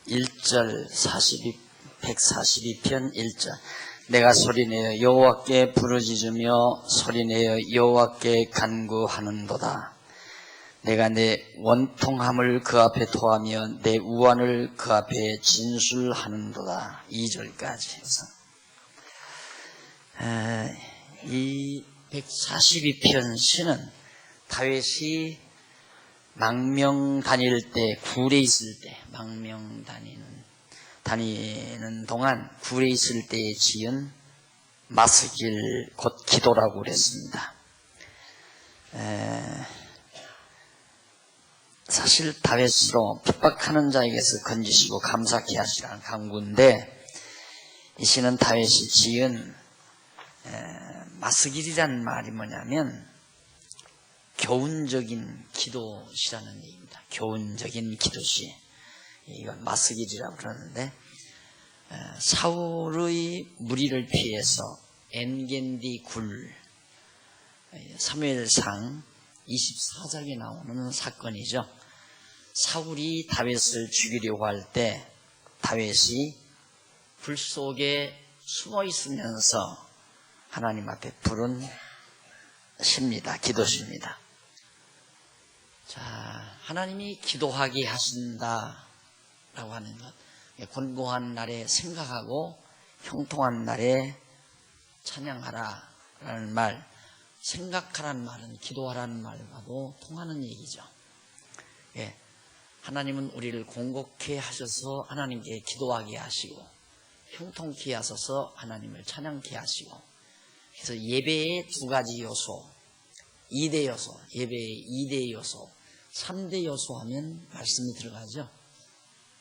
1절 142편 1절 내가 소리내어 여호와께 부르짖으며 소리내어 여호와께 간구하는도다. 내가 내 원통함을 그 앞에 토하며 내 우환을 그 앞에 진술하는도다. 2절까지 해서 이 142편 시는 다윗이 망명 다닐 때, 굴에 있을 때, 망명 다니는 동안 굴에 있을 때에 지은 마스길 곧 기도라고 그랬습니다. 사실 다윗으로 핍박하는 자에게서 건지시고 감사케 하시라는 간구인데, 이 시는 다윗이 지은 마스길이란 말이 뭐냐면 교훈적인 기도시라는 얘기입니다. 교훈적인 기도시. 이건 마스길이라고 그러는데, 사울의 무리를 피해서 엔겐디 굴, 사무엘상 24장에 나오는 사건이죠. 사울이 다윗을 죽이려고 할 때 다윗이 굴 속에 숨어 있으면서 하나님 앞에 부른 시입니다. 기도시입니다. 자, 하나님이 기도하게 하신다라고 하는 것, 곤고한 날에 생각하고 형통한 날에 찬양하라라는 말, 생각하라는 말은 기도하라는 말과도 통하는 얘기죠. 하나님은 우리를 공곡케 하셔서 하나님께 기도하게 하시고, 형통케 하셔서 하나님을 찬양케 하시고, 그래서 예배의 두 가지 요소, 2대 요소, 예배의 2대 요소, 3대 요소 하면 말씀이 들어가죠.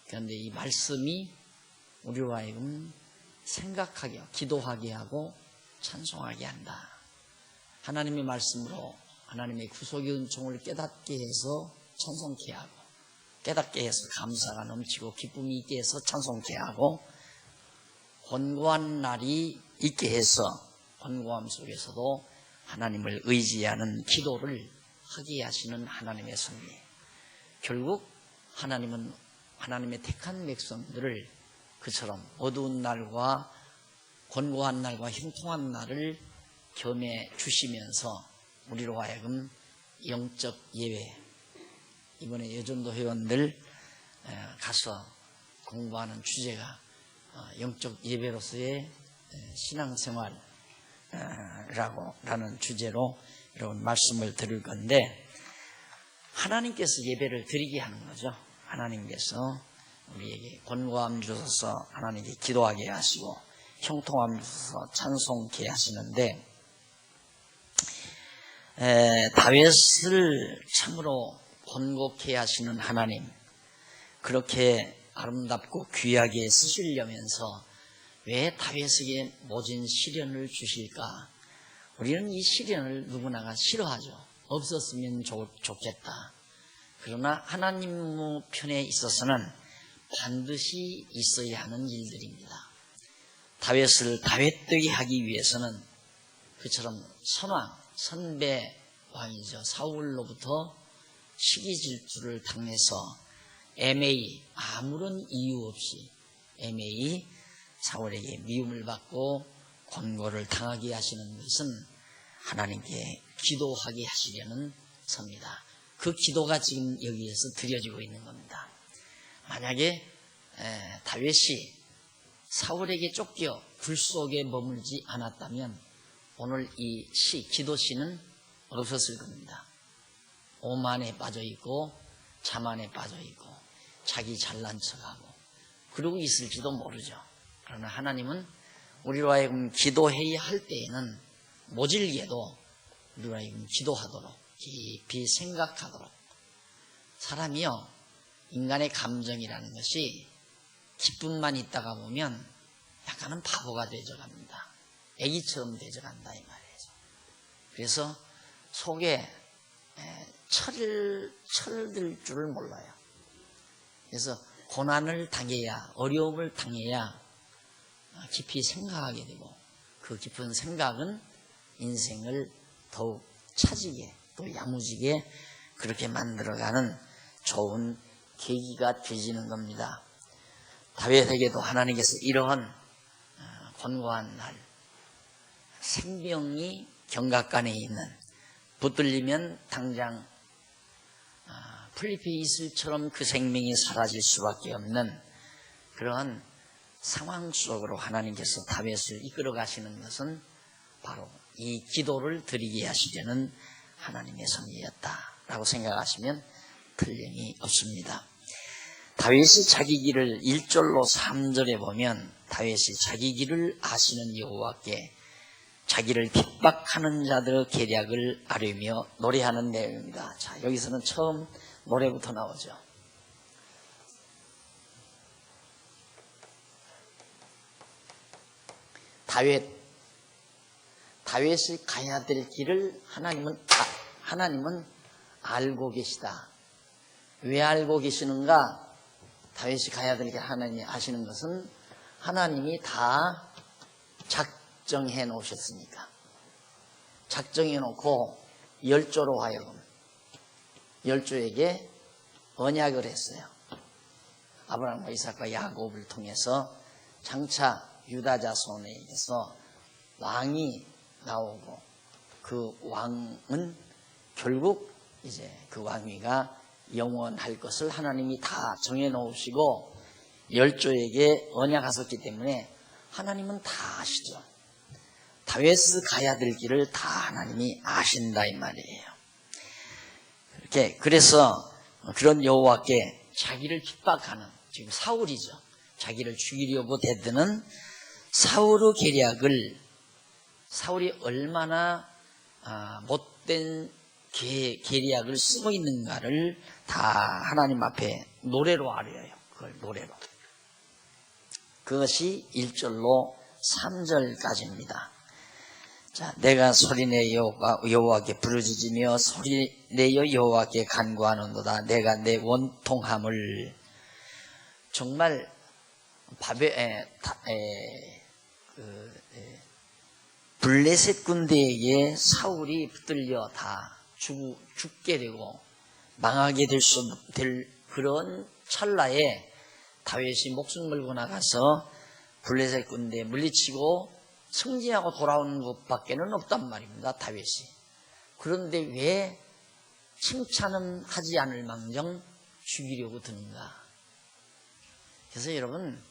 그런데 이 말씀이 우리로 하여금 생각하게, 기도하게 하고 찬송하게 한다. 하나님의 말씀으로 하나님의 구속의 은총을 깨닫게 해서 찬송케 하고, 깨닫게 해서 감사가 넘치고 기쁨이 있게 해서 찬송케 하고, 권고한 날이 있게 해서 권고함 속에서도 하나님을 의지하는 기도를 하게 하시는 하나님의 섭리. 결국 하나님은 하나님의 택한 백성들을 그처럼 어두운 날과 권고한 날과 형통한 날을 겸해 주시면서 우리로 하여금 영적 예배, 이번에 여전도 회원들 가서 공부하는 주제가 영적 예배로서의 신앙생활 라는 주제로 여러분 말씀을 드릴 건데, 하나님께서 예배를 드리게 하는 거죠. 하나님께서 우리에게 권고함 주셔서 하나님께 기도하게 하시고 형통함 주셔서 찬송케 하시는데, 다윗을 참으로 권고케 하시는 하나님, 그렇게 아름답고 귀하게 쓰시려면서 왜 다윗에게 모진 시련을 주실까? 우리는 이 시련을 누구나가 싫어하죠. 없었으면 좋겠다. 그러나 하나님 편에 있어서는 반드시 있어야 하는 일들입니다. 다윗을 다윗되게 하기 위해서는 그처럼 선배 왕이죠. 사울로부터 시기 질투를 당해서 아무런 이유 없이 사울에게 미움을 받고 권고를 당하게 하시는 것은 하나님께 기도하게 하시려는 섭니다. 그 기도가 지금 여기에서 드려지고 있는 겁니다. 만약에 다윗이 사울에게 쫓겨 굴 속에 머물지 않았다면 오늘 이 기도시는 없었을 겁니다. 오만에 빠져있고 자만에 빠져있고 자기 잘난 척하고 그러고 있을지도 모르죠. 그러나 하나님은 우리로 하여금 기도해야 할 때에는 모질게도 우리로 하여금 기도하도록, 깊이 생각하도록. 사람이요, 인간의 감정이라는 것이 기쁨만 있다가 보면 약간은 바보가 되어갑니다. 애기처럼 되어간다 이 말이죠. 그래서 속에 철들 줄을 몰라요. 그래서 고난을 당해야, 어려움을 당해야 깊이 생각하게 되고, 그 깊은 생각은 인생을 더욱 차지게, 또 야무지게 그렇게 만들어가는 좋은 계기가 되지는 겁니다. 다윗에게도 하나님께서 이러한 권고한 날, 생명이 경각간에 있는, 붙들리면 당장 풀잎의 이슬처럼 그 생명이 사라질 수밖에 없는 그러한 상황 속으로 하나님께서 다윗을 이끌어 가시는 것은 바로 이 기도를 드리게 하시려는 하나님의 섭리였다라고 생각하시면 틀림이 없습니다. 다윗이 자기 길을 1절로 3절에 보면 다윗이 자기 길을 아시는 여호와께 자기를 핍박하는 자들의 계략을 아뢰며 노래하는 내용입니다. 자, 여기서는 처음 노래부터 나오죠. 다윗이 가야 될 길을 하나님은 알고 계시다. 왜 알고 계시는가? 다윗이 가야 될 길 하나님이 아시는 것은 하나님이 다 작정해 놓으셨으니까. 작정해 놓고 열조로 하여금 열조에게 언약을 했어요. 아브라함과 이삭과 야곱을 통해서 장차 유다 자손에게서 왕이 나오고 그 왕은 결국 이제 그 왕위가 영원할 것을 하나님이 다 정해 놓으시고 열조에게 언약하셨기 때문에 하나님은 다 아시죠. 다윗이 가야 될 길을 다 하나님이 아신다 이 말이에요. 이렇게 그래서 그런 여호와께 자기를 핍박하는 지금 사울이죠. 자기를 죽이려고 대드는 사울의 계략을 사울이 얼마나 못된 계략을 쓰고 있는가를 다 하나님 앞에 노래로 아뢰어요. 그걸 노래로. 그것이 1절로 3절까지입니다. 자, 내가 소리내 여호와께 부르짖으며 소리내어 여호와께 간구하는도다. 내가 내 원통함을 정말 블레셋 군대에게 사울이 붙들려 다 죽게 되고 망하게 될 그런 찰나에 다윗이 목숨 걸고 나가서 블레셋 군대에 물리치고 승진하고 돌아오는 것밖에는 없단 말입니다. 다윗이. 그런데 왜 칭찬은 하지 않을 망정 죽이려고 드는가? 그래서 여러분,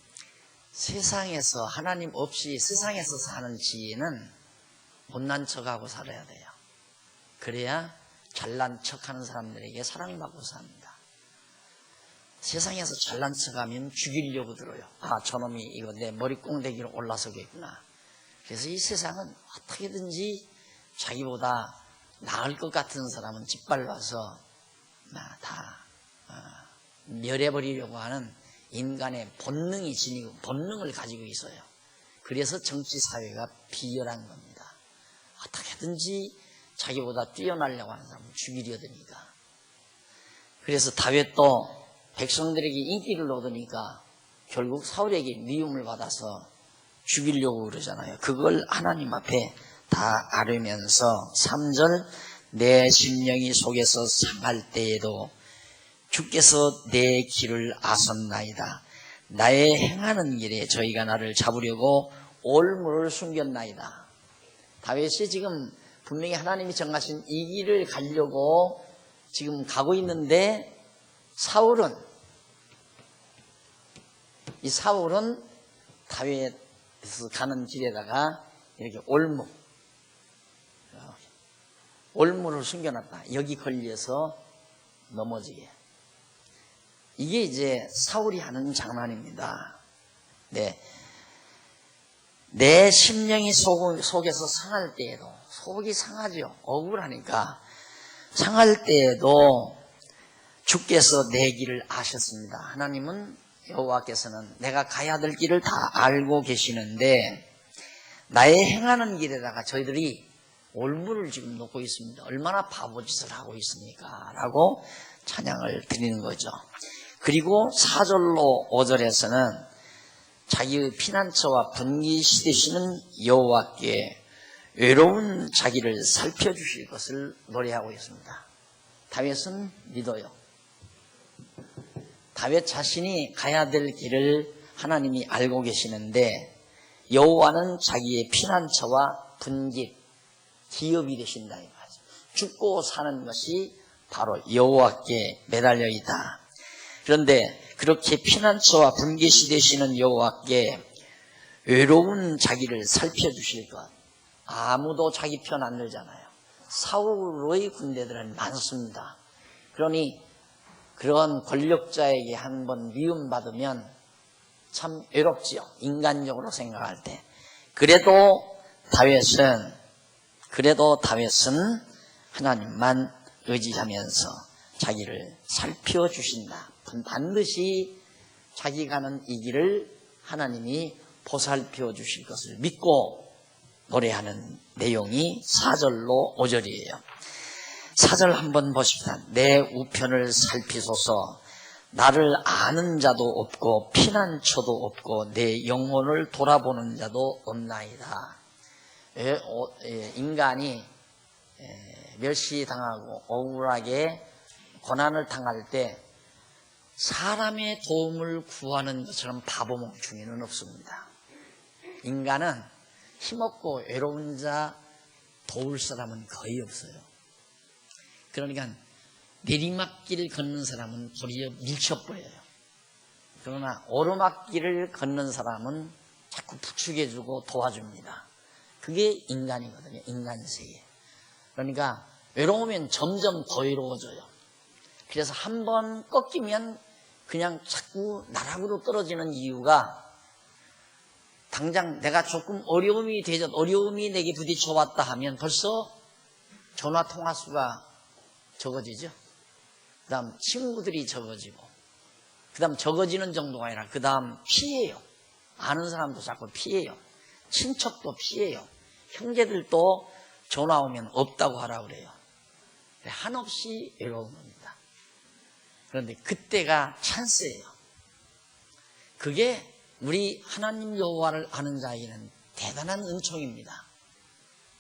세상에서 하나님 없이 세상에서 사는 지혜는 못난 척하고 살아야 돼요. 그래야 잘난 척하는 사람들에게 사랑받고 삽니다. 세상에서 잘난 척하면 죽이려고 들어요. 아, 저놈이 이거 내 머리 꽁대기로 올라서겠구나. 그래서 이 세상은 어떻게든지 자기보다 나을 것 같은 사람은 짓밟아서 다 멸해버리려고 하는 인간의 본능을 가지고 있어요. 그래서 정치 사회가 비열한 겁니다. 어떻게든지 자기보다 뛰어나려고 하는 사람을 죽이려 드니까. 그래서 다윗도 백성들에게 인기를 얻으니까 결국 사울에게 미움을 받아서 죽이려고 그러잖아요. 그걸 하나님 앞에 다 아뢰면서 3절 내 심령이 속에서 상할 때에도 주께서 내 길을 아셨나이다. 나의 행하는 길에 저희가 나를 잡으려고 올무를 숨겼나이다. 다윗이 지금 분명히 하나님이 정하신 이 길을 가려고 지금 가고 있는데 사울은 다윗에서 가는 길에다가 이렇게 올무를 숨겨놨다. 여기 걸려서 넘어지게. 이게 이제 사울이 하는 장난입니다. 네. 내 심령이 속에서 상할 때에도, 속이 상하죠. 억울하니까. 상할 때에도 주께서 내 길을 아셨습니다. 하나님은 여호와께서는 내가 가야 될 길을 다 알고 계시는데 나의 행하는 길에다가 저희들이 올무를 지금 놓고 있습니다. 얼마나 바보짓을 하고 있습니까? 라고 찬양을 드리는 거죠. 그리고 4절로 5절에서는 자기의 피난처와 분깃이 되시는 여호와께 외로운 자기를 살펴주실 것을 노래하고 있습니다. 다윗은 믿어요. 다윗 자신이 가야 될 길을 하나님이 알고 계시는데 여호와는 자기의 피난처와 분깃, 기업이 되신다 이 말이죠. 죽고 사는 것이 바로 여호와께 매달려 있다. 그런데 그렇게 피난처와 분깃이 되시는 여호와께 외로운 자기를 살펴주실 것, 아무도 자기 편 안 들잖아요. 사울의 군대들은 많습니다. 그러니 그런 권력자에게 한번 미움받으면 참 외롭지요. 인간적으로 생각할 때. 그래도 다윗은 하나님만 의지하면서 자기를 살펴주신다. 반드시 자기 가는 이 길을 하나님이 보살펴 주실 것을 믿고 노래하는 내용이 4절로 5절이에요. 4절 한번 보십시다. 내 우편을 살피소서. 나를 아는 자도 없고 피난처도 없고 내 영혼을 돌아보는 자도 없나이다. 인간이 멸시당하고 억울하게 고난을 당할 때 사람의 도움을 구하는 것처럼 바보멍충이는 없습니다. 인간은 힘없고 외로운 자 도울 사람은 거의 없어요. 그러니까 내리막길을 걷는 사람은 도리어 밀쳐버려요. 그러나 오르막길을 걷는 사람은 자꾸 부축해주고 도와줍니다. 그게 인간이거든요. 인간세계. 그러니까 외로우면 점점 더 외로워져요. 그래서 한번 꺾이면 그냥 자꾸 나락으로 떨어지는 이유가 당장 내가 조금 어려움이 내게 부딪혀 왔다 하면 벌써 전화 통화 수가 적어지죠. 그 다음 친구들이 적어지고, 그 다음 적어지는 정도가 아니라 그 다음 피해요. 아는 사람도 자꾸 피해요. 친척도 피해요. 형제들도 전화 오면 없다고 하라고 그래요. 한없이 외로운 겁니다. 그런데 그때가 찬스예요. 그게 우리 하나님 여호와를 아는 자에게는 대단한 은총입니다.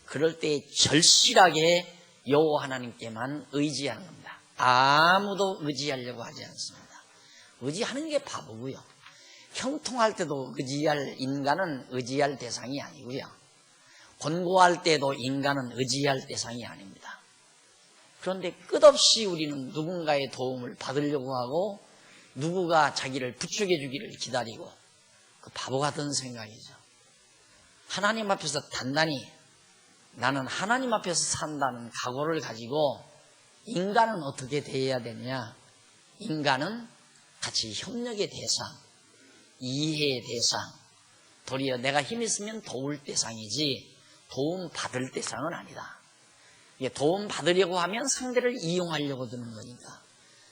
그럴 때 절실하게 여호와 하나님께만 의지하는 겁니다. 아무도 의지하려고 하지 않습니다. 의지하는 게 바보고요. 형통할 때도 인간은 의지할 대상이 아니고요. 권고할 때도 인간은 의지할 대상이 아닙니다. 그런데 끝없이 우리는 누군가의 도움을 받으려고 하고 누구가 자기를 부축해 주기를 기다리고 그 바보 같은 생각이죠. 하나님 앞에서 단단히 나는 하나님 앞에서 산다는 각오를 가지고 인간은 어떻게 대해야 되느냐? 인간은 같이 협력의 대상, 이해의 대상, 도리어 내가 힘 있으면 도울 대상이지 도움 받을 대상은 아니다. 도움 받으려고 하면 상대를 이용하려고 드는 거니까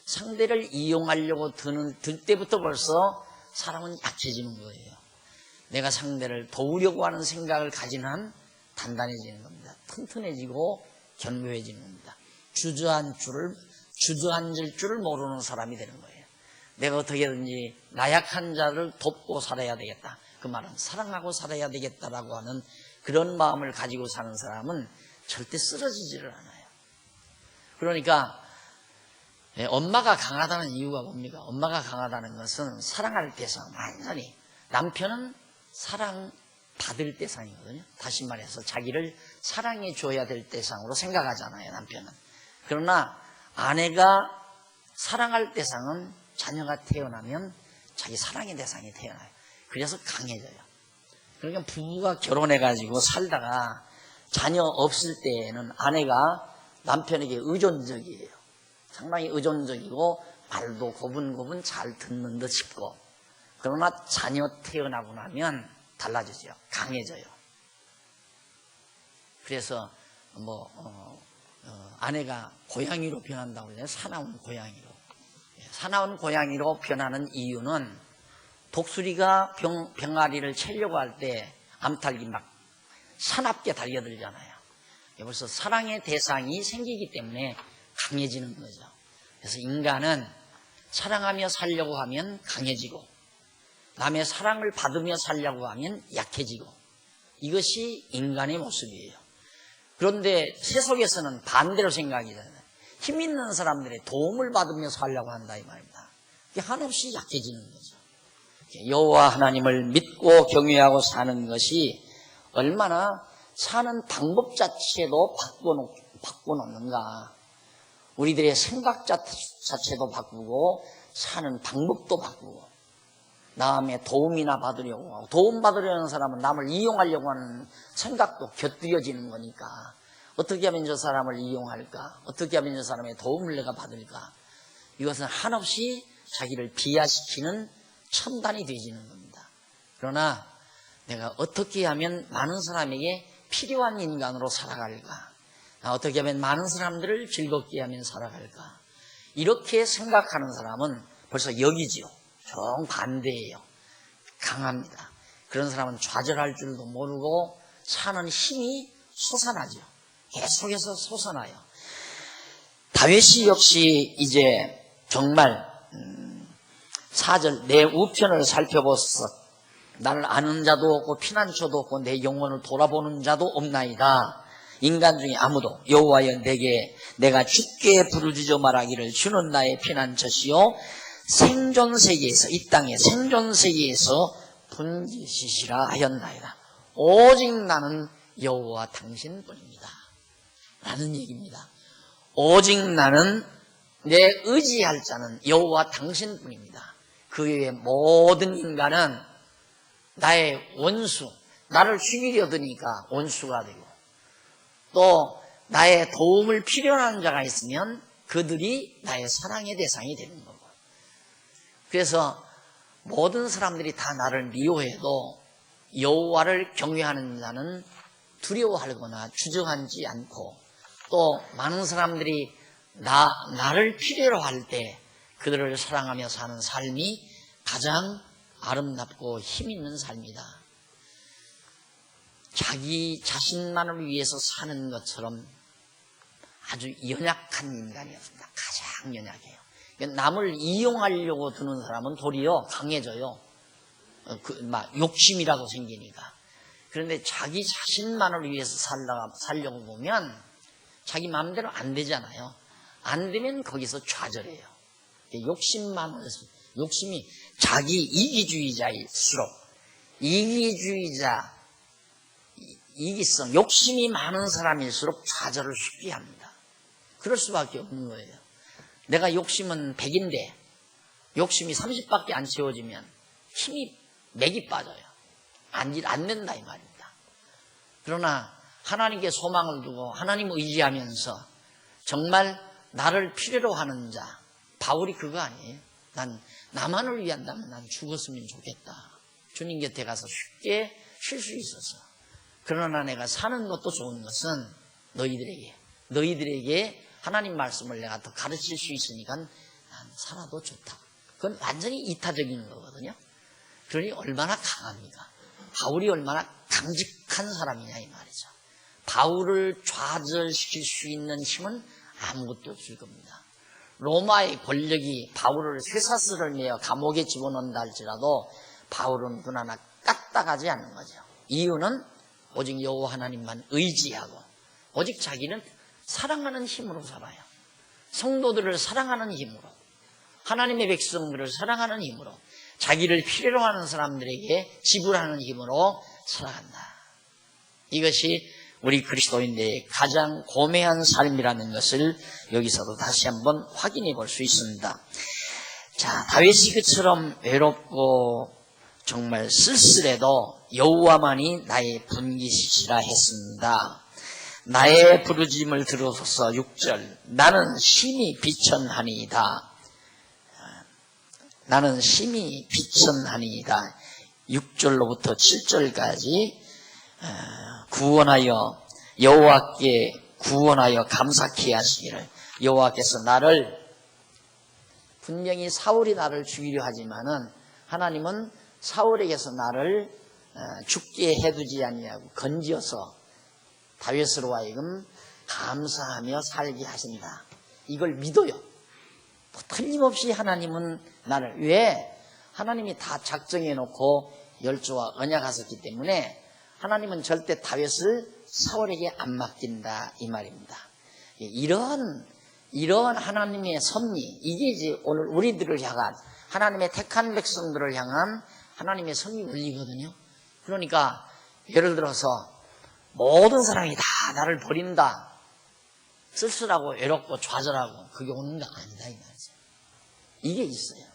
상대를 이용하려고 들 때부터 벌써 사람은 약해지는 거예요. 내가 상대를 도우려고 하는 생각을 가진 한 단단해지는 겁니다. 튼튼해지고 견고해지는 겁니다. 주저앉을 줄을 모르는 사람이 되는 거예요. 내가 어떻게든지 나약한 자를 돕고 살아야 되겠다. 그 말은 사랑하고 살아야 되겠다라고 하는 그런 마음을 가지고 사는 사람은 절대 쓰러지지를 않아요. 그러니까 엄마가 강하다는 이유가 뭡니까? 엄마가 강하다는 것은 사랑할 대상, 완전히 남편은 사랑받을 대상이거든요. 다시 말해서 자기를 사랑해 줘야 될 대상으로 생각하잖아요, 남편은. 그러나 아내가 사랑할 대상은 자녀가 태어나면 자기 사랑의 대상이 태어나요. 그래서 강해져요. 그러니까 부부가 결혼해가지고 살다가 자녀 없을 때에는 아내가 남편에게 의존적이에요. 상당히 의존적이고 말도 고분고분 잘 듣는 듯 싶고, 그러나 자녀 태어나고 나면 달라지죠. 강해져요. 그래서 아내가 고양이로 변한다고 그러잖아요. 사나운 고양이로. 사나운 고양이로 변하는 이유는 독수리가 병아리를 채려고 할 때 암탉이 막 사납게 달려들잖아요. 벌써 사랑의 대상이 생기기 때문에 강해지는 거죠. 그래서 인간은 사랑하며 살려고 하면 강해지고 남의 사랑을 받으며 살려고 하면 약해지고, 이것이 인간의 모습이에요. 그런데 세속에서는 반대로 생각이잖아요. 힘 있는 사람들의 도움을 받으며 살려고 한다 이 말입니다. 이게 한없이 약해지는 거죠. 여호와 하나님을 믿고 경외하고 사는 것이 얼마나 사는 방법 자체도 바꿔놓는가. 우리들의 생각 자체도 바꾸고 사는 방법도 바꾸고 남의 도움이나 받으려고 하고 도움 받으려는 사람은 남을 이용하려고 하는 생각도 곁들여지는 거니까 어떻게 하면 저 사람을 이용할까? 어떻게 하면 저 사람의 도움을 내가 받을까? 이것은 한없이 자기를 비하시키는 첨단이 되지는 겁니다. 그러나 내가 어떻게 하면 많은 사람에게 필요한 인간으로 살아갈까? 어떻게 하면 많은 사람들을 즐겁게 하면 살아갈까? 이렇게 생각하는 사람은 벌써 역이지요. 정반대예요. 강합니다. 그런 사람은 좌절할 줄도 모르고 사는 힘이 솟아나죠. 계속해서 솟아나요. 다윗이 역시 이제 정말 4절 내 우편을 살펴보소서. 나를 아는 자도 없고 피난처도 없고 내 영혼을 돌아보는 자도 없나이다. 인간 중에 아무도 여호와여 내가 주께 부르짖어 말하기를 주는 나의 피난처시요 생존세계에서 이 땅의 생존세계에서 분지시시라 하였나이다. 오직 나는 여호와 당신뿐입니다. 라는 얘기입니다. 오직 나는 내 의지할 자는 여호와 당신뿐입니다. 그 외에 모든 인간은 나의 원수, 나를 죽이려 드니까 원수가 되고 또 나의 도움을 필요한 자가 있으면 그들이 나의 사랑의 대상이 되는 거고 그래서 모든 사람들이 다 나를 미워해도 여호와를 경외하는 자는 두려워하거나 주저하지 않고 또 많은 사람들이 나를 필요로 할 때 그들을 사랑하며 사는 삶이 가장 아름답고 힘있는 삶이다. 자기 자신만을 위해서 사는 것처럼 아주 연약한 인간이었습니다. 가장 연약해요. 남을 이용하려고 드는 사람은 도리어 강해져요. 욕심이라고 생기니까. 그런데 자기 자신만을 위해서 살려고 보면 자기 마음대로 안 되잖아요. 안 되면 거기서 좌절해요. 욕심이 자기 이기주의자일수록 이기성, 욕심이 많은 사람일수록 좌절을 쉽게 합니다. 그럴 수밖에 없는 거예요. 내가 욕심은 100인데 욕심이 30밖에 안 채워지면 힘이 맥이 빠져요. 안 된다 이 말입니다. 그러나 하나님께 소망을 두고 하나님 의지하면서 정말 나를 필요로 하는 자, 바울이 그거 아니에요. 나만을 위한다면 난 죽었으면 좋겠다. 주님 곁에 가서 쉽게 쉴 수 있어서. 그러나 내가 사는 것도 좋은 것은 너희들에게 하나님 말씀을 내가 더 가르칠 수 있으니까 난 살아도 좋다. 그건 완전히 이타적인 거거든요. 그러니 얼마나 강합니까? 바울이 얼마나 강직한 사람이냐 이 말이죠. 바울을 좌절시킬 수 있는 힘은 아무것도 없을 겁니다. 로마의 권력이 바울을 쇠사슬을 매어 감옥에 집어넣는다 할지라도 바울은 눈 하나 까딱하지 않는 거죠. 이유는 오직 여호와 하나님만 의지하고 오직 자기는 사랑하는 힘으로 살아요. 성도들을 사랑하는 힘으로 하나님의 백성들을 사랑하는 힘으로 자기를 필요로 하는 사람들에게 지불하는 힘으로 살아간다. 이것이 우리 그리스도인들의 가장 고매한 삶이라는 것을 여기서도 다시 한번 확인해 볼 수 있습니다. 자, 다윗이 그처럼 외롭고 정말 쓸쓸해도 여호와만이 나의 분기시시라 했습니다. 나의 부르짖음을 들으소서. 6절 나는 심히 비천하니이다. 나는 심히 비천하니이다. 6절로부터 7절까지 구원하여 여호와께 구원하여 감사케 하시기를. 여호와께서 나를 분명히 사울이 나를 죽이려 하지만은 하나님은 사울에게서 나를 죽게 해두지 아니하고 건지어서 다윗으로 하여금 감사하며 살게 하신다. 이걸 믿어요. 틀림없이 하나님은 나를 왜 하나님이 다 작정해 놓고 열조와 언약하셨기 때문에 하나님은 절대 다윗을 사울에게 안 맡긴다 이 말입니다. 이런 하나님의 섭리, 이게 이제 오늘 우리들을 향한 하나님의 택한 백성들을 향한 하나님의 성이 울리거든요. 그러니까 예를 들어서 모든 사람이 다 나를 버린다, 쓸쓸하고 외롭고 좌절하고, 그게 오는 거 아니다 이 말이죠. 이게 있어요.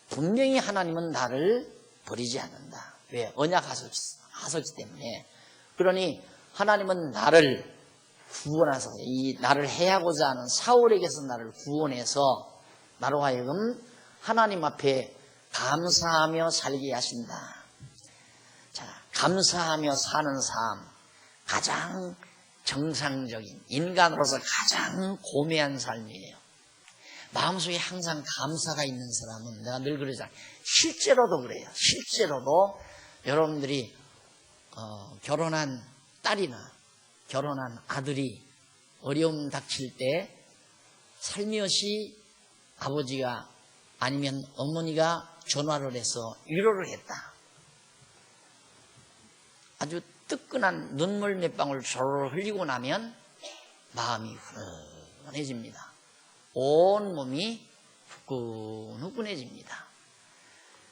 분명히 하나님은 나를 버리지 않는다. 왜? 언약하셨기 때문에. 그러니 하나님은 나를 구원하셔서, 이 나를 해하고자 하는 사울에게서 나를 구원해서 나로 하여금 하나님 앞에 감사하며 살게 하신다. 자, 감사하며 사는 삶, 가장 정상적인, 인간으로서 가장 고매한 삶이에요. 마음속에 항상 감사가 있는 사람은, 내가 늘 그러잖아요. 실제로도 그래요. 실제로도 여러분들이 결혼한 딸이나 결혼한 아들이 어려움 닥칠 때 살며시 아버지가 아니면 어머니가 전화를 해서 위로를 했다. 아주 뜨끈한 눈물 몇 방울 조르르 흘리고 나면 마음이 훈훈해집니다. 온 몸이 후끈후끈해집니다.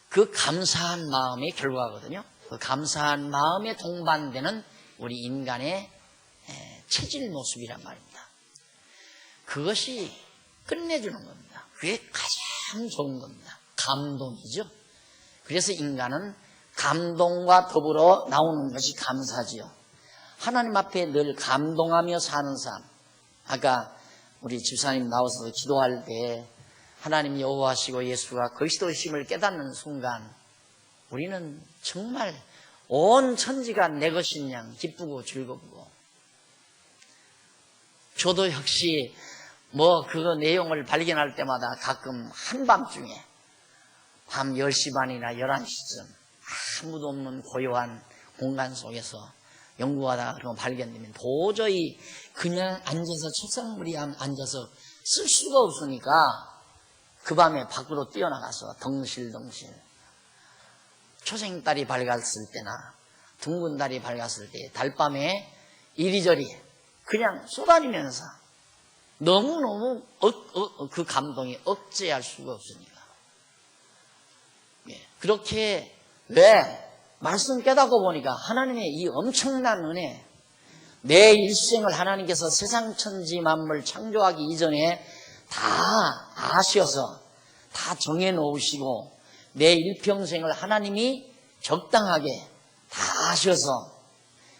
그 감사한 마음의 결과거든요. 그 감사한 마음에 동반되는 우리 인간의 체질 모습이란 말입니다. 그것이 끝내주는 겁니다. 그게 가장 좋은 겁니다. 감동이죠. 그래서 인간은 감동과 더불어 나오는 것이 감사지요. 하나님 앞에 늘 감동하며 사는 삶. 아까 우리 집사님 나와서 기도할 때 하나님 여호와시고 예수가 그리스도이심을 깨닫는 순간 우리는 정말 온 천지가 내 것인 양 기쁘고 즐겁고, 저도 역시 그거 내용을 발견할 때마다 가끔 한밤중에 밤 10시 반이나 11시쯤 아무도 없는 고요한 공간 속에서 연구하다가 그런 거 발견되면 도저히 그냥 앉아서 책상머리에 앉아서 쓸 수가 없으니까 그 밤에 밖으로 뛰어나가서 덩실덩실 초생달이 밝았을 때나 둥근 달이 밝았을 때 달밤에 이리저리 그냥 쏘다니면서 너무너무 그 감동이 억제할 수가 없으니까. 그렇게 왜? 말씀 깨닫고 보니까 하나님의 이 엄청난 은혜, 내 일생을 하나님께서 세상 천지 만물 창조하기 이전에 다 아셔서 다 정해놓으시고 내 일평생을 하나님이 적당하게 다 아셔서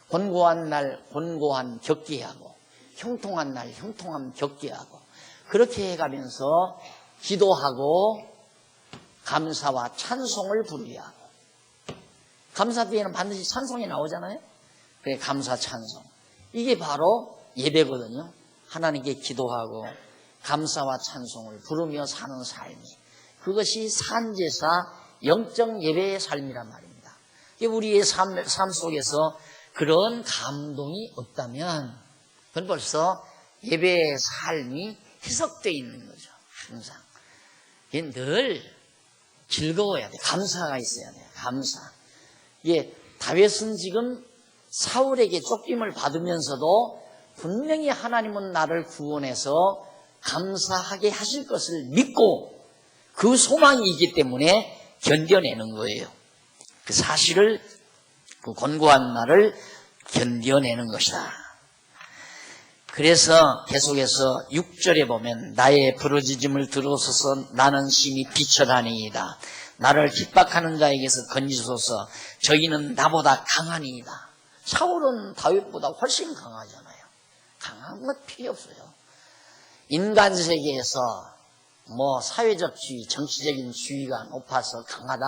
곤고한 날 곤고한 겪게 하고 형통한 날 형통함 겪게 하고, 그렇게 해가면서 기도하고 감사와 찬송을 부르게 하고, 감사 뒤에는 반드시 찬송이 나오잖아요. 그게 감사 찬송, 이게 바로 예배거든요. 하나님께 기도하고 감사와 찬송을 부르며 사는 삶이, 그것이 산제사 영적 예배의 삶이란 말입니다. 우리의 삶 속에서 그런 감동이 없다면 그건 벌써 예배의 삶이 희석되어 있는 거죠. 항상 늘 즐거워야 돼. 감사가 있어야 돼요. 감사. 다윗은 지금 사울에게 쫓김을 받으면서도 분명히 하나님은 나를 구원해서 감사하게 하실 것을 믿고 그 소망이 있기 때문에 견뎌내는 거예요. 그 사실을, 그 곤고한 날을 견뎌내는 것이다. 그래서 계속해서 6절에 보면 나의 부르짖음을 들으소서, 나는 심히 비천하니이다. 나를 핍박하는 자에게서 건지소서, 저희는 나보다 강하니이다. 사울은 다윗보다 훨씬 강하잖아요. 강한 것 필요 없어요. 인간 세계에서 사회적 지위, 정치적인 지위가 높아서 강하다,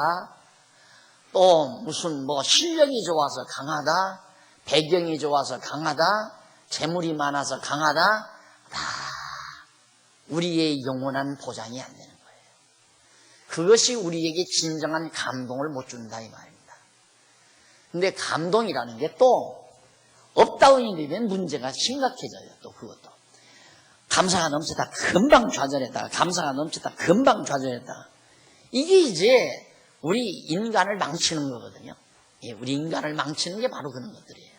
또 무슨 실력이 좋아서 강하다, 배경이 좋아서 강하다, 재물이 많아서 강하다, 다 우리의 영원한 보장이 안 되는 거예요. 그것이 우리에게 진정한 감동을 못 준다 이 말입니다. 근데 감동이라는 게 또 업다운이 되면 문제가 심각해져요. 또 그것도 감사가 넘치다 금방 좌절했다가 감사가 넘치다 금방 좌절했다가, 이게 이제 우리 인간을 망치는 거거든요. 우리 인간을 망치는 게 바로 그런 것들이에요.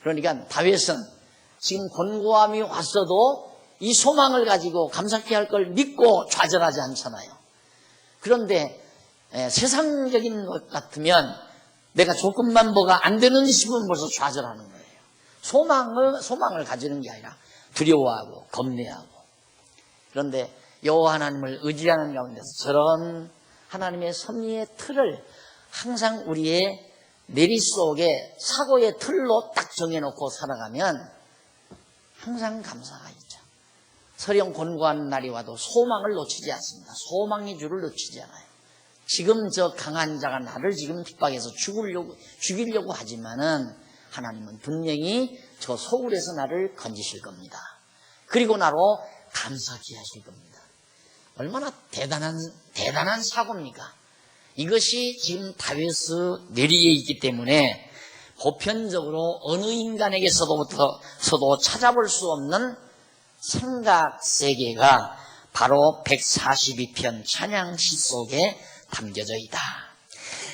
그러니까 다윗은 지금 곤고함이 왔어도 이 소망을 가지고 감사케 할 걸 믿고 좌절하지 않잖아요. 그런데 세상적인 것 같으면 내가 조금만 뭐가 안 되는 싶으면 벌써 좌절하는 거예요. 소망을 가지는 게 아니라 두려워하고 겁내하고. 그런데 여호와 하나님을 의지하는 가운데서 저런 하나님의 섭리의 틀을 항상 우리의 내리 속에 사고의 틀로 딱 정해놓고 살아가면 항상 감사가 있죠. 서령 곤고한 날이 와도 소망을 놓치지 않습니다. 소망의 줄을 놓치지 않아요. 지금 저 강한 자가 나를 지금 핍박해서 죽이려고 하지만은 하나님은 분명히 저 소굴에서 나를 건지실 겁니다. 그리고 나로 감사케 하실 겁니다. 얼마나 대단한 사고입니까? 이것이 지금 다윗의 뇌리에 있기 때문에 보편적으로 어느 인간에게서도 찾아볼 수 없는 생각 세계가 바로 142편 찬양시 속에 담겨져 있다.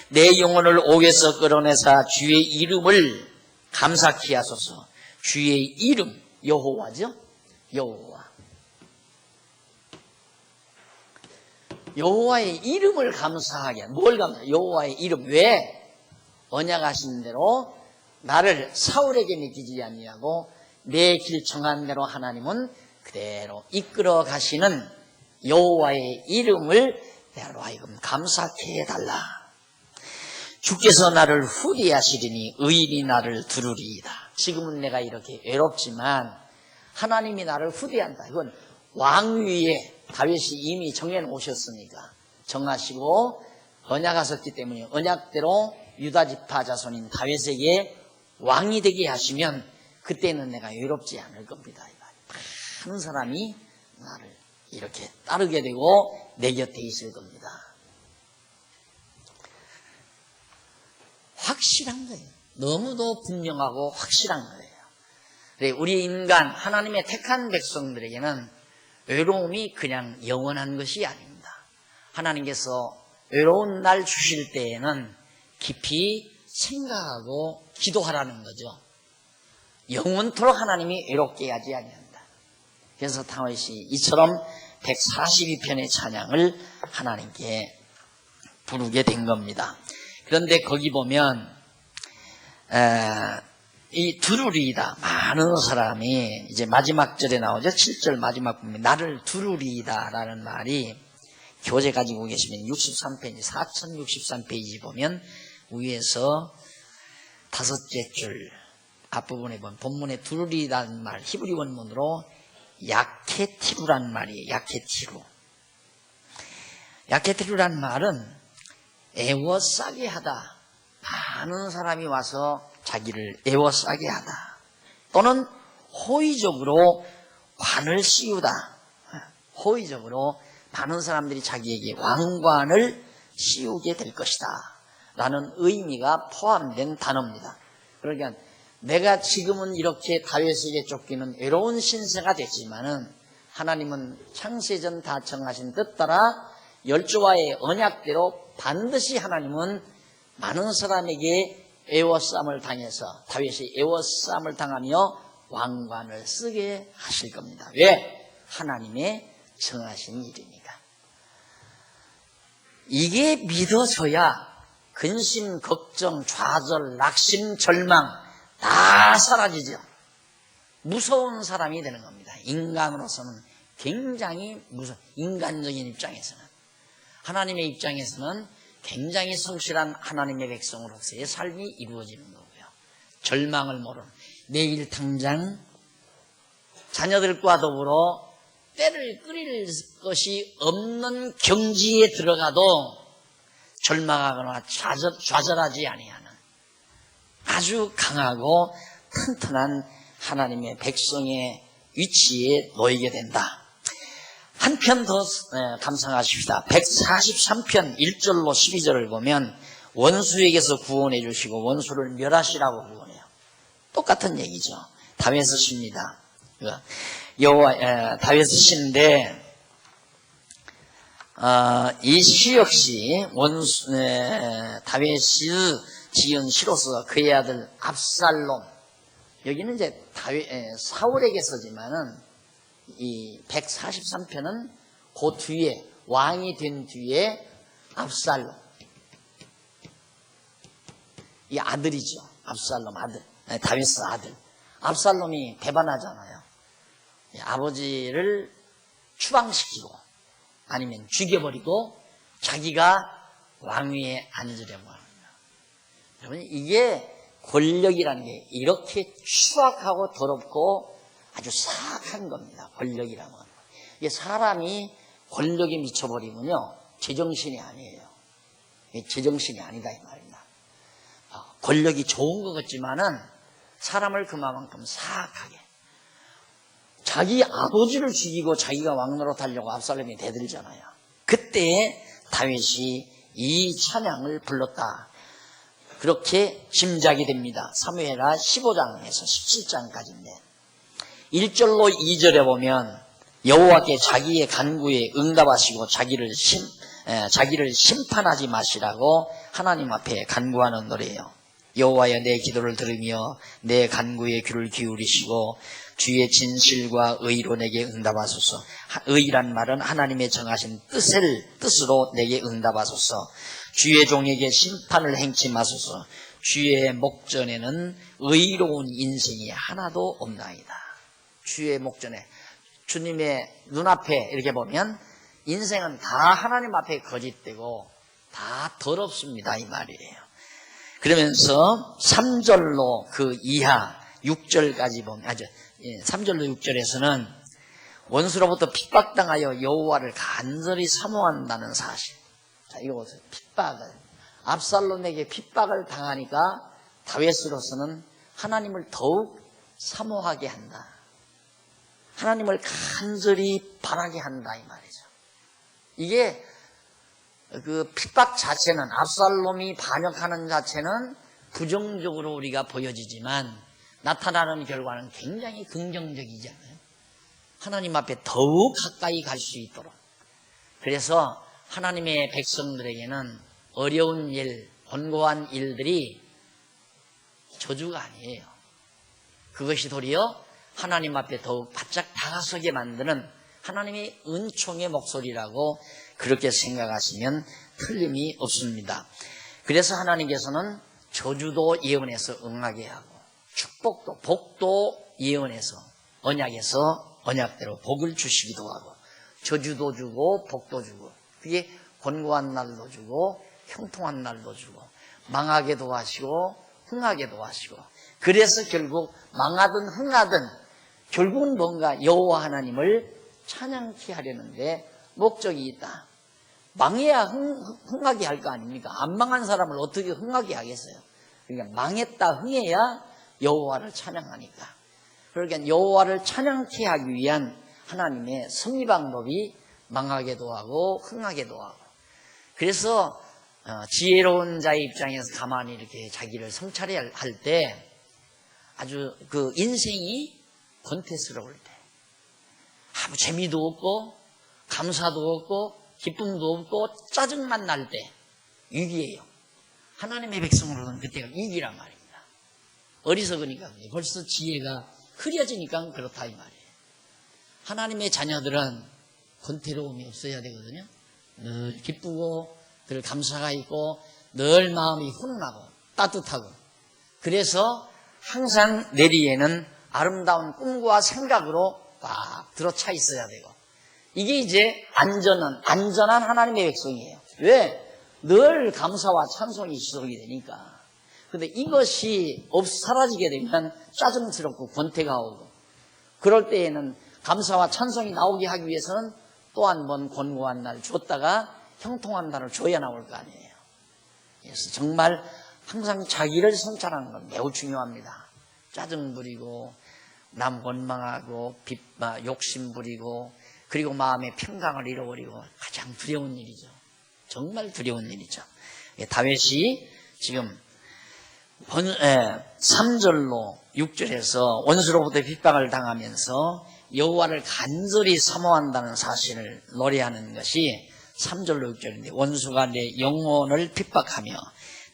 내 영혼을 옥에서 끌어내사 주의 이름을 감사케 하소서. 주의 이름, 여호와죠? 여호와의 이름을 감사하게. 뭘 감사해? 여호와의 이름. 왜? 언약하신 대로 나를 사울에게 맡기지 아니하고 내 길 정한 대로 하나님은 그대로 이끌어 가시는 여호와의 이름을 내로 하여금 감사케 해달라. 주께서 나를 후대하시리니 의인이 나를 두루리이다. 지금은 내가 이렇게 외롭지만 하나님이 나를 후대한다. 이건 왕위에 다윗이 이미 정해놓으셨으니까 정하시고 언약하셨기 때문에 언약대로 유다지파 자손인 다윗에게 왕이 되게 하시면 그때는 내가 외롭지 않을 겁니다. 많은 사람이 나를 이렇게 따르게 되고 내 곁에 있을 겁니다. 확실한 거예요. 너무도 분명하고 확실한 거예요. 우리 인간, 하나님의 택한 백성들에게는 외로움이 그냥 영원한 것이 아닙니다. 하나님께서 외로운 날 주실 때에는 깊이 생각하고 기도하라는 거죠. 영원토록 하나님이 외롭게 하지 아니한다. 그래서 다윗이 이처럼 142편의 찬양을 하나님께 부르게 된 겁니다. 그런데 거기 보면 이 두루리이다. 많은 사람이 이제 마지막 절에 나오죠. 7절 마지막 부분에 나를 두루리이다 라는 말이 교재 가지고 계시면 63페이지 4063페이지 보면 위에서 다섯째 줄 앞부분에 보면 본문에 두루리이다는 말 히브리 원문으로 야케티루라는 말이에요. 야케티루라는 말은 애워싸게 하다. 많은 사람이 와서 자기를 애워싸게 하다. 또는 호의적으로 관을 씌우다. 호의적으로 많은 사람들이 자기에게 왕관을 씌우게 될 것이다 라는 의미가 포함된 단어입니다. 그러니까 내가 지금은 이렇게 다윗에게 쫓기는 외로운 신세가 됐지만은 하나님은 창세전 다 정하신 뜻 따라 열조와의 언약대로 반드시 하나님은 많은 사람에게 애워싸움을 당해서 다윗이 애워싸움을 당하며 왕관을 쓰게 하실 겁니다. 왜? 하나님의 정하신 일이니까. 이게 믿어져야 근심, 걱정, 좌절, 낙심, 절망 다 사라지죠. 무서운 사람이 되는 겁니다. 인간으로서는 굉장히 인간적인 입장에서는. 하나님의 입장에서는 굉장히 성실한 하나님의 백성으로서의 삶이 이루어지는 거고요. 절망을 모르는 내일 당장 자녀들과 더불어 때를 끓일 것이 없는 경지에 들어가도 절망하거나 좌절하지 아니하는 아주 강하고 튼튼한 하나님의 백성의 위치에 놓이게 된다. 한 편 더 감상하십시다. 143편 1절로 12절을 보면 원수에게서 구원해 주시고 원수를 멸하시라고 구원해요. 똑같은 얘기죠. 다윗의 시입니다. 다윗의 시인데 이 시 역시 다윗이 지은 시로서 그의 아들 압살롬, 여기는 이제 사울에게 서지만은 이 143편은 그 뒤에 왕이 된 뒤에 압살롬, 이 아들이죠. 압살롬 아들, 다윗 아들. 압살롬이 배반하잖아요. 아버지를 추방시키고 아니면 죽여버리고 자기가 왕위에 앉으려고 합니다. 여러분, 이게 권력이라는 게 이렇게 추악하고 더럽고 아주 사악한 겁니다. 권력이라는 건. 이게 사람이 권력에 미쳐버리면요, 제정신이 아니에요. 제정신이 아니다 이 말입니다. 권력이 좋은 것 같지만은 사람을 그만큼 사악하게, 자기 아버지를 죽이고 자기가 왕노릇하려고 압살롬이 대들잖아요. 그때 다윗이 이 찬양을 불렀다, 그렇게 짐작이 됩니다. 사무엘하 15장에서 17장까지인데 1절로 2절에 보면 여호와께 자기의 간구에 응답하시고 자기를 심판하지 마시라고 하나님 앞에 간구하는 노래예요. 여호와여, 내 기도를 들으며 내 간구에 귀를 기울이시고 주의 진실과 의로 내게 응답하소서. 의란 말은 하나님의 정하신 뜻으로 내게 응답하소서. 주의 종에게 심판을 행치 마소서. 주의 목전에는 의로운 인생이 하나도 없나이다. 주의 목전에, 주님의 눈앞에 이렇게 보면 인생은 다 하나님 앞에 거짓되고 다 더럽습니다 이 말이에요. 그러면서 3절로 그 이하 6절까지 보면 3절로 6절에서는 원수로부터 핍박당하여 여호와를 간절히 사모한다는 사실. 자, 이거 보세요. 핍박을, 압살롬에게 핍박을 당하니까 다윗으로서는 하나님을 더욱 사모하게 한다, 하나님을 간절히 바라게 한다 이 말이죠. 이게 그 핍박 자체는, 압살롬이 반역하는 자체는 부정적으로 우리가 보여지지만 나타나는 결과는 굉장히 긍정적이잖아요. 하나님 앞에 더욱 가까이 갈 수 있도록. 그래서 하나님의 백성들에게는 어려운 일, 권고한 일들이 저주가 아니에요. 그것이 도리어 하나님 앞에 더욱 바짝 다가서게 만드는 하나님의 은총의 목소리라고 그렇게 생각하시면 틀림이 없습니다. 그래서 하나님께서는 저주도 예언해서 응하게 하고 축복도, 복도 예언해서 언약에서 언약대로 복을 주시기도 하고 저주도 주고 복도 주고, 그게 권고한 날도 주고 형통한 날도 주고 망하게도 하시고 흥하게도 하시고. 그래서 결국 망하든 흥하든 결국은 뭔가 여호와 하나님을 찬양케 하려는데 목적이 있다. 망해야 흥하게 할 거 아닙니까? 안 망한 사람을 어떻게 흥하게 하겠어요? 그러니까 망했다 흥해야 여호와를 찬양하니까. 그러니까 여호와를 찬양케 하기 위한 하나님의 섭리 방법이 망하게도 하고 흥하게도 하고. 그래서 지혜로운 자의 입장에서 가만히 이렇게 자기를 성찰해야 할 때 아주 그 인생이 권태스러울 때, 아무 재미도 없고 감사도 없고 기쁨도 없고 짜증만 날 때 위기예요. 하나님의 백성으로는 그때가 위기란 말입니다. 어리석으니까 벌써 지혜가 흐려지니까 그렇다 이 말이에요. 하나님의 자녀들은 권태로움이 없어야 되거든요. 늘 기쁘고 늘 감사가 있고 늘 마음이 훈훈하고 따뜻하고. 그래서 항상 내리에는 아름다운 꿈과 생각으로 꽉 들어차 있어야 되고, 이게 이제 안전한 하나님의 백성이에요. 왜? 늘 감사와 찬송이 지속이 되니까. 근데 이것이 사라지게 되면 짜증스럽고 권태가 오고, 그럴 때에는 감사와 찬송이 나오게 하기 위해서는 또 한 번 권고한 날 줬다가 형통한 날을 줘야 나올 거 아니에요. 그래서 정말 항상 자기를 성찰하는 건 매우 중요합니다. 짜증 부리고 남 원망하고 욕심 부리고 그리고 마음의 평강을 잃어버리고 가장 두려운 일이죠. 정말 두려운 일이죠. 다윗이 지금 3절로 6절에서 원수로부터 핍박을 당하면서 여호와를 간절히 사모한다는 사실을 노래하는 것이 3절로 6절인데, 원수가 내 영혼을 핍박하며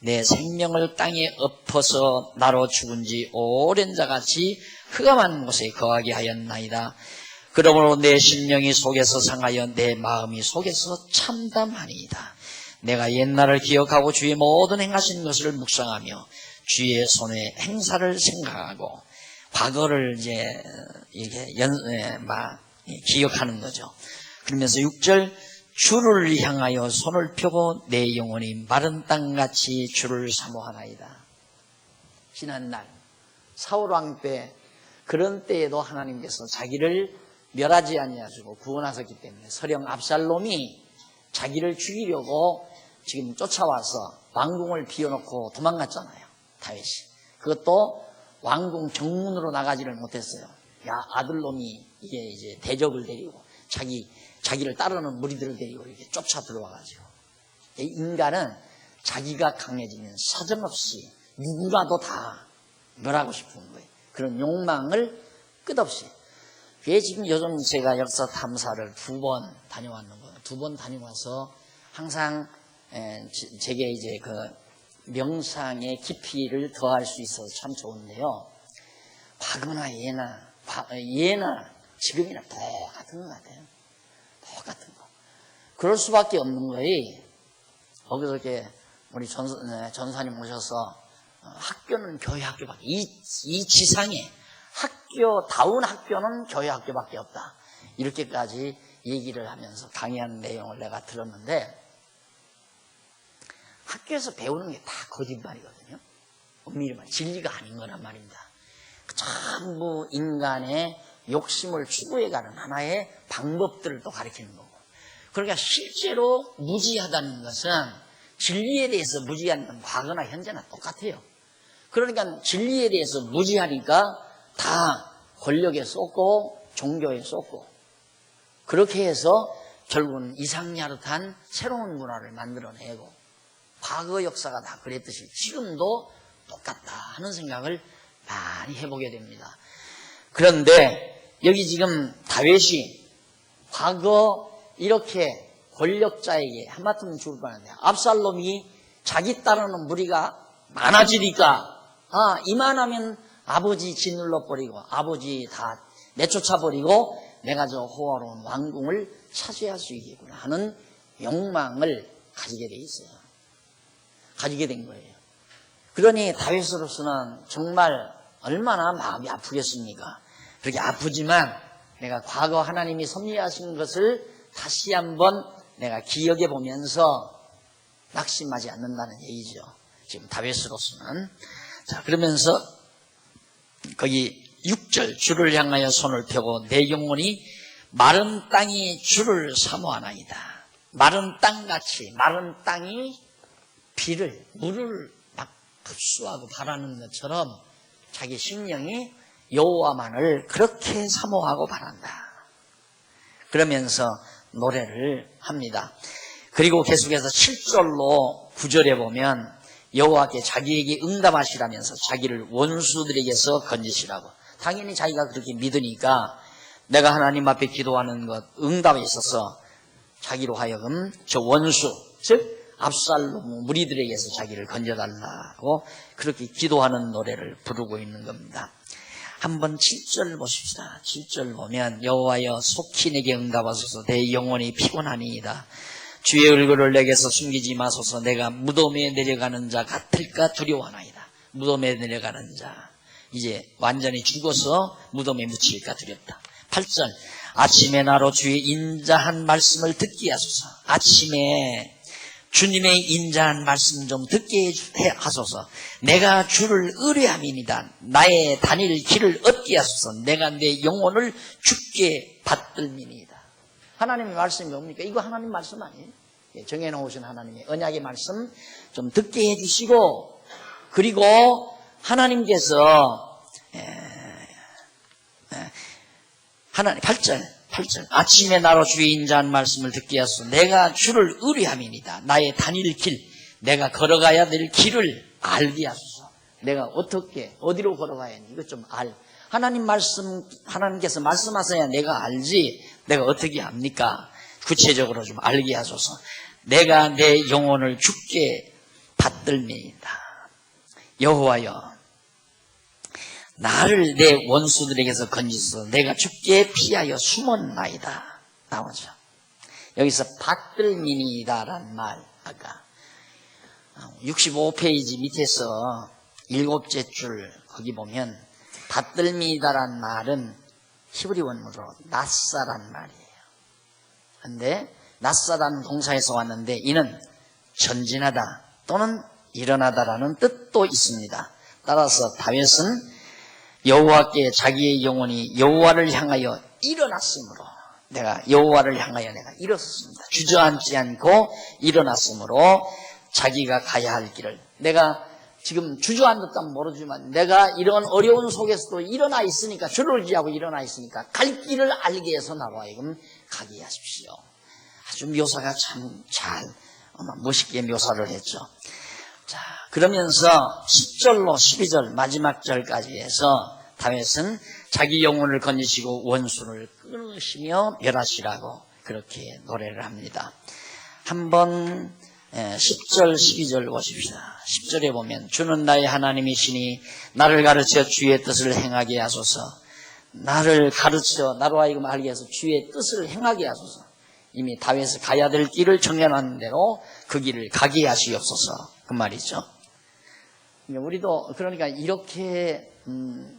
내 생명을 땅에 엎어서 나로 죽은 지 오랜 자같이 흑암한 곳에 거하게 하였나이다. 그러므로 내 심령이 속에서 상하여 내 마음이 속에서 참담하니이다. 내가 옛날을 기억하고 주의 모든 행하신 것을 묵상하며 주의 손의 행사를 생각하고 과거를 이제 이게 기억하는 거죠. 그러면서 6절 주를 향하여 손을 펴고 내 영혼이 마른 땅같이 주를 사모하나이다. 지난날 사울왕 때 그런 때에도 하나님께서 자기를 멸하지 아니하시고 구원하셨기 때문에 서령 압살롬이 자기를 죽이려고 지금 쫓아와서 왕궁을 비워놓고 도망갔잖아요. 다윗이. 그것도 왕궁 정문으로 나가지를 못했어요. 야, 아들놈이 이제 대적을 데리고 자기를 따르는 무리들을 데리고 이렇게 쫓아 들어와가지고. 인간은 자기가 강해지면 사정없이 누구라도 다 멸하고 싶은 거예요. 그런 욕망을 끝없이. 그게 지금 요즘 제가 역사 탐사를 2번 다녀왔는 거예요. 2번 다녀와서 항상 제게 이제 그 명상의 깊이를 더할 수 있어서 참 좋은데요. 과거나 예나 지금이나 똑같은 것 같아요. 똑같은 거. 그럴 수밖에 없는 거예요. 거기서 이렇게 우리 전사님 오셔서 학교는 교회 학교밖에 이 지상에 학교다운 학교는 교회 학교밖에 없다. 이렇게까지 얘기를 하면서 강의하는 내용을 내가 들었는데 학교에서 배우는 게 다 거짓말이거든요. 엄밀히 말해 진리가 아닌 거란 말입니다. 전부 인간의 욕심을 추구해가는 하나의 방법들을 또 가르치는 거고. 그러니까 실제로 무지하다는 것은 진리에 대해서 무지한 건 과거나 현재나 똑같아요. 그러니까 진리에 대해서 무지하니까 다 권력에 쏟고 종교에 쏟고 그렇게 해서 결국은 이상야릇한 새로운 문화를 만들어내고 과거 역사가 다 그랬듯이 지금도 똑같다 하는 생각을 많이 해보게 됩니다. 그런데 여기 지금 다윗이 과거 이렇게 권력자에게 한마디면 죽을 뻔한데 압살롬이 자기 따르는 무리가 많아지니까 이만하면 아버지 짓눌러버리고 아버지 다 내쫓아버리고 내가 저 호화로운 왕궁을 차지할 수 있겠구나 하는 욕망을 가지게 돼 있어요. 가지게 된 거예요. 그러니 다윗으로서는 정말 얼마나 마음이 아프겠습니까? 그렇게 아프지만 내가 과거 하나님이 섭리하신 것을 다시 한번 내가 기억해 보면서 낙심하지 않는다는 얘기죠. 지금 다윗으로서는. 자, 그러면서 거기 6절 주를 향하여 손을 펴고 내 영혼이 마른 땅이 주를 사모하나이다. 마른 땅같이 마른 땅이 물을 막 흡수하고 바라는 것처럼 자기 심령이 여호와만을 그렇게 사모하고 바란다. 그러면서 노래를 합니다. 그리고 계속해서 7절로 9절에 보면 여호와께 자기에게 응답하시라면서 자기를 원수들에게서 건지시라고. 당연히 자기가 그렇게 믿으니까 내가 하나님 앞에 기도하는 것 응답에 있어서 자기로 하여금 저 원수 즉 압살롬 무리들에게서 자기를 건져달라고 그렇게 기도하는 노래를 부르고 있는 겁니다. 한번 7절 보십시다. 7절 보면 여호와여 속히 내게 응답하소서 내 영혼이 피곤하니이다. 주의 얼굴을 내게서 숨기지 마소서. 내가 무덤에 내려가는 자 같을까 두려워하나이다. 무덤에 내려가는 자 이제 완전히 죽어서 무덤에 묻힐까 두렵다. 8절 아침에 나로 주의 인자한 말씀을 듣게 하소서. 아침에 주님의 인자한 말씀 좀 듣게 하소서. 내가 주를 의뢰함이니이다. 나의 다닐 길을 얻게 하소서. 내가 내 영혼을 주께 받들미니이다. 하나님의 말씀이 뭡니까? 이거 하나님 말씀 아니에요? 정해놓으신 하나님의 언약의 말씀 좀 듣게 해주시고 그리고 하나님께서 8절 아침에 나로 주의 인자한 말씀을 듣게 하소서. 내가 주를 의뢰함이니이다. 나의 다닐 길 내가 걸어가야 될 길을 알게 하소서. 내가 어떻게 어디로 걸어가야 하는지 이것 좀 하나님 말씀 하나님께서 말씀하셔야 내가 알지 내가 어떻게 합니까? 구체적으로 좀 알게 하소서. 내가 내 영혼을 주께 받들매이다. 여호와여 나를 내 원수들에게서 건지소서. 내가 주께 피하여 숨었나이다. 나오죠. 여기서 받들미니이다라는 말 아까 65페이지 밑에서 일곱째 줄 거기 보면 밭들미다란 말은 히브리 원어로 낫사란 말이에요. 그런데 낫사라는 동사에서 왔는데 이는 전진하다 또는 일어나다라는 뜻도 있습니다. 따라서 다윗은 여호와께 자기의 영혼이 여호와를 향하여 일어났으므로 내가 여호와를 향하여 내가 일어섰습니다. 주저앉지 않고 일어났으므로 자기가 가야 할 길을 내가 지금 주저앉았다면 모르지만 내가 이런 어려운 속에서도 일어나 있으니까 주를 의지하고 일어나 있으니까 갈 길을 알게 해서 나와 이금 가게 하십시오. 아주 묘사가 참 잘 멋있게 묘사를 했죠. 자, 그러면서 10절로 12절 마지막 절까지 해서 다윗은 자기 영혼을 건지시고 원수를 끊으시며 멸하시라고 그렇게 노래를 합니다. 한번 10절 12절 보십시다. 10절에 보면 주는 나의 하나님이시니 나를 가르쳐 주의 뜻을 행하게 하소서. 나를 가르쳐 나로 하여금 알게 해서 주의 뜻을 행하게 하소서. 이미 다윗이 가야 될 길을 정해놓은 대로 그 길을 가게 하시옵소서. 그 말이죠. 우리도 그러니까 이렇게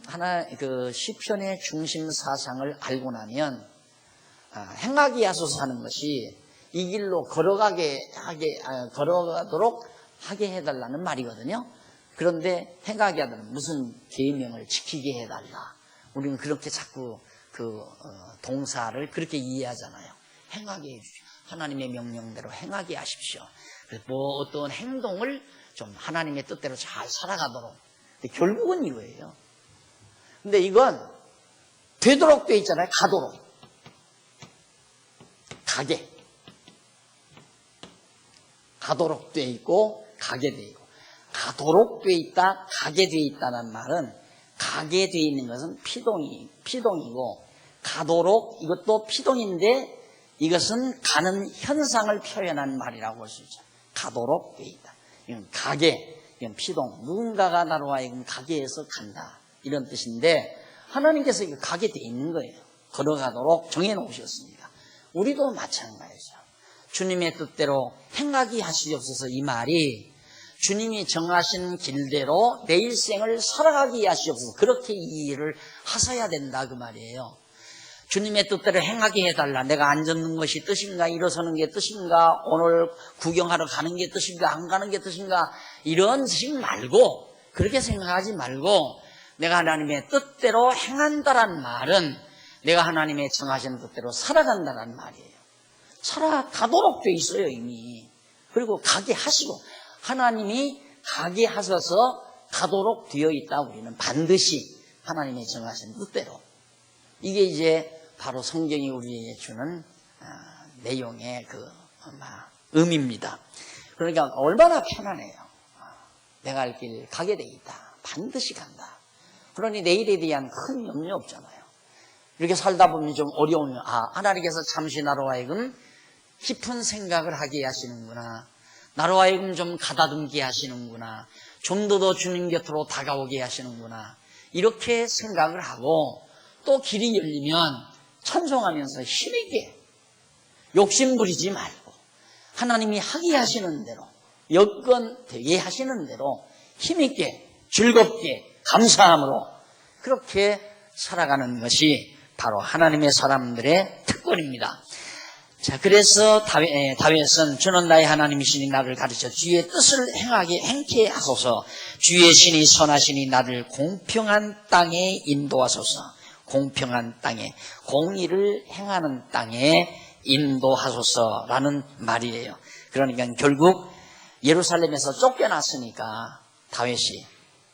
하나 그 시편의 중심 사상을 알고 나면 행하게 하소서 하는 것이 이 길로 걸어가도록 하게 해달라는 말이거든요. 그런데 행하게 하다는 무슨 계명을 지키게 해달라. 우리는 그렇게 자꾸 그 동사를 그렇게 이해하잖아요. 행하게 해주십시오. 하나님의 명령대로 행하게 하십시오. 그래서 뭐 어떤 행동을 좀 하나님의 뜻대로 잘 살아가도록. 근데 결국은 이거예요. 근데 이건 되도록 돼 있잖아요. 가도록. 가게. 가도록 돼 있고 가게 돼 있고. 가도록 돼 있다, 가게 돼 있다는 말은 가게 돼 있는 것은 피동이고 가도록 이것도 피동인데 이것은 가는 현상을 표현한 말이라고 볼 수 있죠. 가도록 돼 있다. 이건 가게, 이건 피동. 누군가가 나로 하여금 가게 해서 간다. 이런 뜻인데 하나님께서 이거 가게 돼 있는 거예요. 걸어가도록 정해놓으셨습니다. 우리도 마찬가지죠. 주님의 뜻대로 행하게 하시옵소서. 이 말이 주님이 정하신 길대로 내 일생을 살아가게 하시옵소서. 그렇게 이해를 하셔야 된다 그 말이에요. 주님의 뜻대로 행하게 해달라. 내가 앉는 것이 뜻인가, 일어서는 게 뜻인가, 오늘 구경하러 가는 게 뜻인가, 안 가는 게 뜻인가, 이런 식 말고, 그렇게 생각하지 말고 내가 하나님의 뜻대로 행한다란 말은 내가 하나님의 정하신 뜻대로 살아간다는 말이에요. 살아가도록 돼 있어요 이미. 그리고 가게 하시고 하나님이 가게 하셔서 가도록 되어 있다. 우리는 반드시 하나님의 정하신 뜻대로. 이게 이제 바로 성경이 우리에게 주는 내용의 의미입니다. 그러니까 얼마나 편하네요. 내가 할 길 가게 돼 있다. 반드시 간다. 그러니 내일에 대한 큰 염려 없잖아요. 이렇게 살다 보면 좀 어려우면 하나님께서 잠시 나로 하여금 깊은 생각을 하게 하시는구나. 나로 하여금 좀 가다듬게 하시는구나. 좀 더 주님 곁으로 다가오게 하시는구나. 이렇게 생각을 하고 또 길이 열리면 찬송하면서 힘있게 욕심 부리지 말고 하나님이 하게 하시는 대로 여건 되게 하시는 대로 힘있게 즐겁게 감사함으로 그렇게 살아가는 것이 바로 하나님의 사람들의 특권입니다. 자, 그래서 다윗은 주는 나의 하나님이시니 나를 가르쳐 주의 뜻을 행케 하소서. 주의 신이 선하시니 나를 공평한 땅에 인도하소서. 공평한 땅에, 공의를 행하는 땅에 인도하소서라는 말이에요. 그러니까 결국 예루살렘에서 쫓겨났으니까 다윗이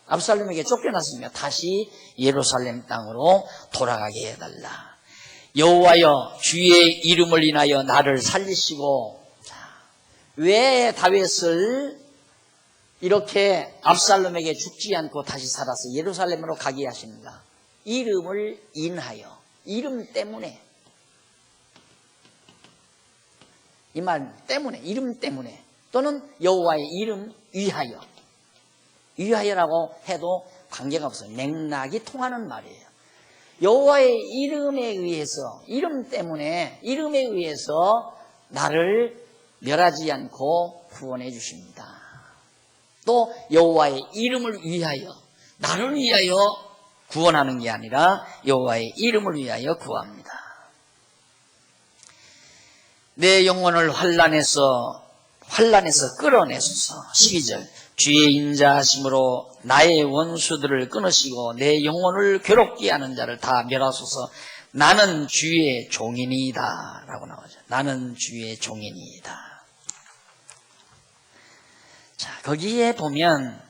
압살롬에게 쫓겨났으니까 다시 예루살렘 땅으로 돌아가게 해달라. 여호와여 주의 이름을 인하여 나를 살리시고. 왜 다윗을 이렇게 압살롬에게 죽지 않고 다시 살아서 예루살렘으로 가게 하시는가? 이름을 인하여, 이름 때문에, 이 말 때문에, 이름 때문에, 또는 여호와의 이름 위하여, 위하여라고 해도 관계가 없어요. 맥락이 통하는 말이에요. 여호와의 이름에 의해서, 이름 때문에, 이름에 의해서 나를 멸하지 않고 구원해 주십니다. 또 여호와의 이름을 위하여, 나를 위하여 구원하는 게 아니라 여호와의 이름을 위하여 구합니다. 내 영혼을 환난에서 끌어내소서. 12절 주의 인자하심으로 나의 원수들을 끊으시고 내 영혼을 괴롭게 하는 자를 다 멸하소서. 나는 주의 종이니이다 라고 나오죠. 나는 주의 종이니이다. 자, 거기에 보면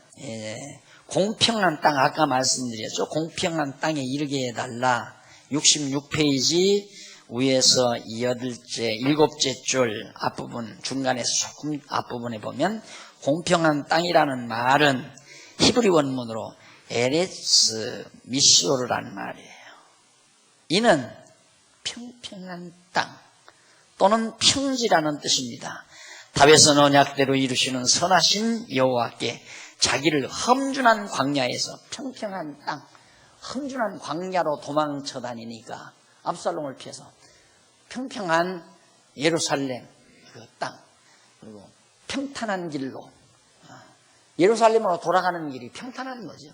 공평한 땅, 아까 말씀드렸죠. 공평한 땅에 이르게 해달라. 66페이지 위에서 7째 줄 앞부분, 중간에서 조금 앞부분에 보면 공평한 땅이라는 말은 히브리 원문으로 에레츠 미시오르라는 말이에요. 이는 평평한 땅 또는 평지라는 뜻입니다. 다윗은 언약대로 이루시는 선하신 여호와께 자기를 험준한 광야에서, 평평한 땅, 험준한 광야로 도망쳐 다니니까 압살롬을 피해서 평평한 예루살렘 그 땅, 그리고 평탄한 길로, 예루살렘으로 돌아가는 길이 평탄한 거죠.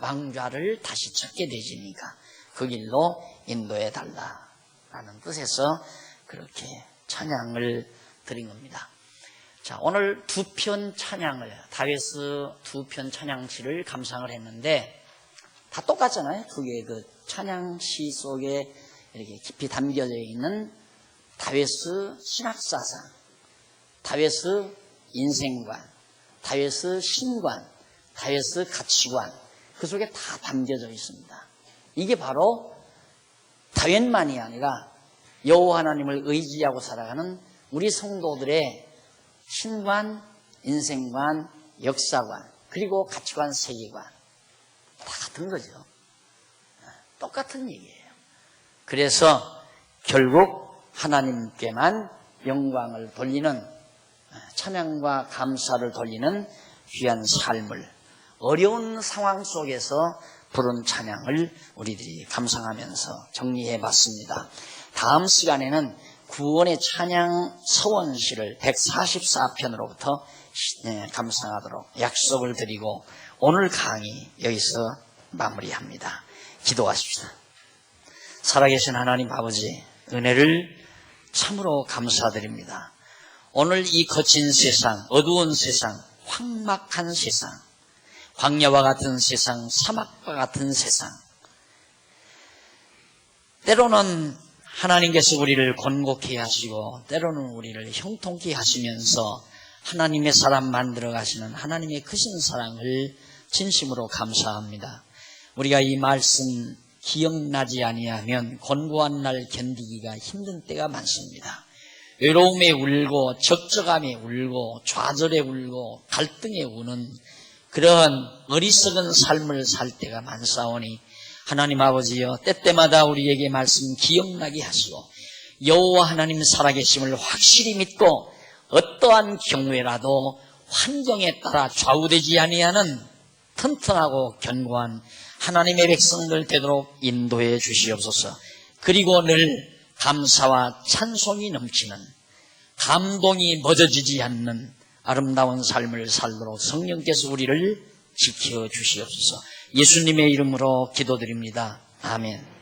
왕좌를 다시 찾게 되지니까 그 길로 인도해 달라라는 뜻에서 그렇게 찬양을 드린 겁니다. 자, 오늘 두 편 찬양을, 다윗의 두 편 찬양시를 감상을 했는데 다 똑같잖아요. 그게 그 찬양시 속에 이렇게 깊이 담겨져 있는 다윗의 신학사상, 다윗의 인생관, 다윗의 신관, 다윗의 가치관, 그 속에 다 담겨져 있습니다. 이게 바로 다윗만이 아니라 여호와 하나님을 의지하고 살아가는 우리 성도들의 신관, 인생관, 역사관, 그리고 가치관, 세계관 다 같은 거죠. 똑같은 얘기예요. 그래서 결국 하나님께만 영광을 돌리는, 찬양과 감사를 돌리는 귀한 삶을 어려운 상황 속에서 부른 찬양을 우리들이 감상하면서 정리해 봤습니다. 다음 시간에는 구원의 찬양 서원시를 144편으로부터 감상하도록 약속을 드리고 오늘 강의 여기서 마무리합니다. 기도하십시다. 살아계신 하나님 아버지, 은혜를 참으로 감사드립니다. 오늘 이 거친 세상, 어두운 세상, 황막한 세상, 광야와 같은 세상, 사막과 같은 세상, 때로는 하나님께서 우리를 곤곡해 하시고 때로는 우리를 형통케 하시면서 하나님의 사람 만들어 가시는 하나님의 크신 사랑을 진심으로 감사합니다. 우리가 이 말씀 기억나지 아니하면 곤고한 날 견디기가 힘든 때가 많습니다. 외로움에 울고 적적함에 울고 좌절에 울고 갈등에 우는 그런 어리석은 삶을 살 때가 많사오니 하나님 아버지여, 때때마다 우리에게 말씀 기억나게 하시고 여호와 하나님 살아계심을 확실히 믿고 어떠한 경우에라도 환경에 따라 좌우되지 아니하는 튼튼하고 견고한 하나님의 백성들 되도록 인도해 주시옵소서. 그리고 늘 감사와 찬송이 넘치는, 감동이 멎어지지 않는 아름다운 삶을 살도록 성령께서 우리를 지켜 주시옵소서. 예수님의 이름으로 기도드립니다. 아멘.